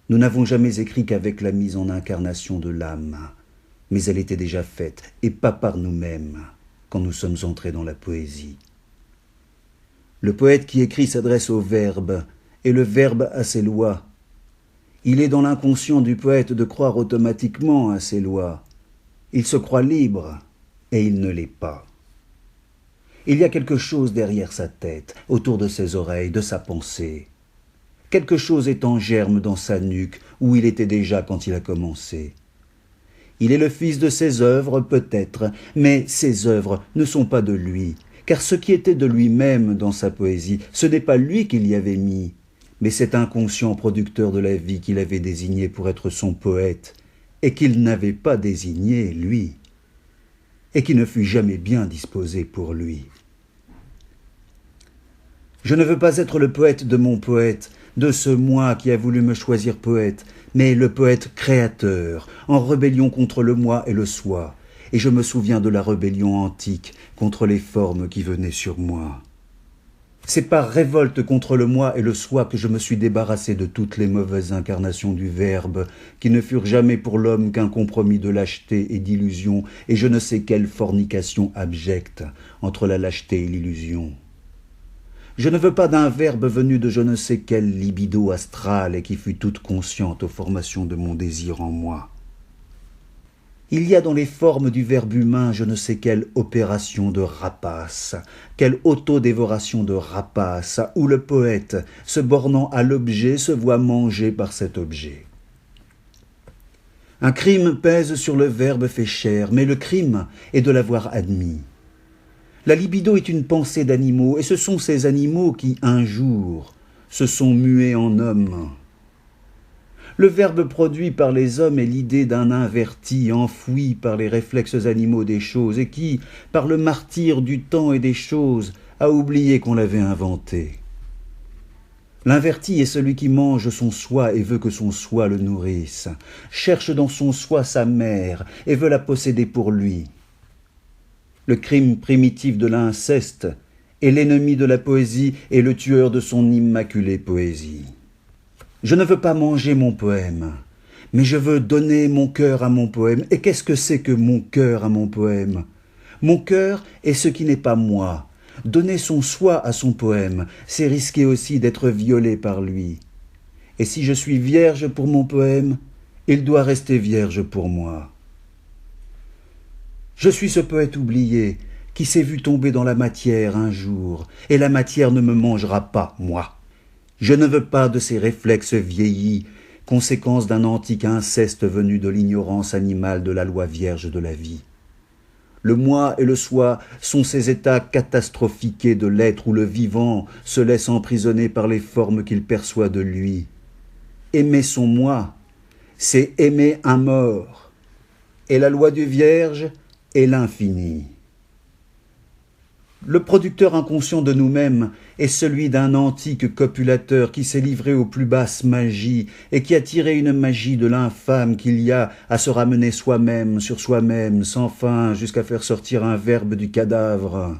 Nous n'avons jamais écrit qu'avec la mise en incarnation de l'âme, mais elle était déjà faite, et pas par nous-mêmes, quand nous sommes entrés dans la poésie. Le poète qui écrit s'adresse au Verbe, et le Verbe a ses lois. Il est dans l'inconscient du poète de croire automatiquement à ces lois. Il se croit libre, et il ne l'est pas. Il y a quelque chose derrière sa tête, autour de ses oreilles, de sa pensée. Quelque chose est en germe dans sa nuque, où il était déjà quand il a commencé. Il est le fils de ses œuvres, peut-être, mais ses œuvres ne sont pas de lui, car ce qui était de lui-même dans sa poésie, ce n'est pas lui qui l'y avait mis, mais cet inconscient producteur de la vie qu'il avait désigné pour être son poète, et qu'il n'avait pas désigné, lui, et qui ne fut jamais bien disposé pour lui. Je ne veux pas être le poète de mon poète, de ce moi qui a voulu me choisir poète, mais le poète créateur, en rébellion contre le moi et le soi, et je me souviens de la rébellion antique contre les formes qui venaient sur moi. C'est par révolte contre le moi et le soi que je me suis débarrassé de toutes les mauvaises incarnations du Verbe, qui ne furent jamais pour l'homme qu'un compromis de lâcheté et d'illusion, et je ne sais quelle fornication abjecte entre la lâcheté et l'illusion. Je ne veux pas d'un verbe venu de je ne sais quelle libido astrale et qui fut toute consciente aux formations de mon désir en moi. Il y a dans les formes du verbe humain je ne sais quelle opération de rapace, quelle autodévoration de rapace, où le poète, se bornant à l'objet, se voit mangé par cet objet. Un crime pèse sur le verbe fait chair, mais le crime est de l'avoir admis. La libido est une pensée d'animaux, et ce sont ces animaux qui, un jour, se sont mués en hommes. Le verbe produit par les hommes est l'idée d'un inverti, enfoui par les réflexes animaux des choses, et qui, par le martyre du temps et des choses, a oublié qu'on l'avait inventé. L'inverti est celui qui mange son soi et veut que son soi le nourrisse, cherche dans son soi sa mère et veut la posséder pour lui. Le crime primitif de l'inceste est l'ennemi de la poésie et le tueur de son immaculée poésie. Je ne veux pas manger mon poème, mais je veux donner mon cœur à mon poème. Et qu'est-ce que c'est que mon cœur à mon poème? Mon cœur est ce qui n'est pas moi. Donner son soi à son poème, c'est risquer aussi d'être violé par lui. Et si je suis vierge pour mon poème, il doit rester vierge pour moi. Je suis ce poète oublié qui s'est vu tomber dans la matière un jour, et la matière ne me mangera pas, moi. Je ne veux pas de ces réflexes vieillis, conséquence d'un antique inceste venu de l'ignorance animale de la loi vierge de la vie. Le moi et le soi sont ces états catastrophiqués de l'être où le vivant se laisse emprisonner par les formes qu'il perçoit de lui. Aimer son moi, c'est aimer un mort, et la loi du vierge est l'infini. Le producteur inconscient de nous-mêmes est celui d'un antique copulateur qui s'est livré aux plus basses magies et qui a tiré une magie de l'infâme qu'il y a à se ramener soi-même sur soi-même sans fin jusqu'à faire sortir un verbe du cadavre.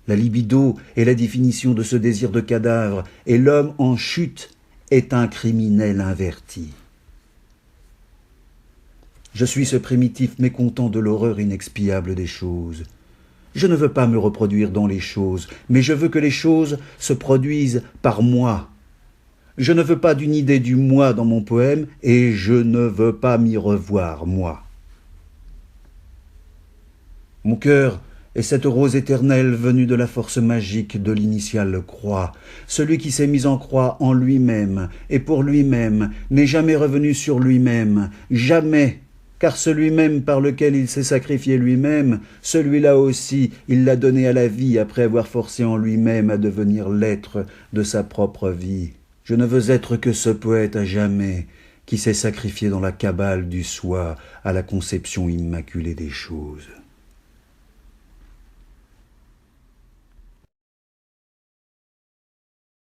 La libido est la définition de ce désir de cadavre et l'homme en chute est un criminel inverti. Je suis ce primitif mécontent de l'horreur inexpiable des choses. Je ne veux pas me reproduire dans les choses, mais je veux que les choses se produisent par moi. Je ne veux pas d'une idée du moi dans mon poème, et je ne veux pas m'y revoir, moi. Mon cœur est cette rose éternelle venue de la force magique de l'initiale croix. Celui qui s'est mis en croix en lui-même, et pour lui-même, n'est jamais revenu sur lui-même, jamais. Car celui-même par lequel il s'est sacrifié lui-même, celui-là aussi, il l'a donné à la vie après avoir forcé en lui-même à devenir l'être de sa propre vie. Je ne veux être que ce poète à jamais qui s'est sacrifié dans la cabale du soi à la conception immaculée des choses.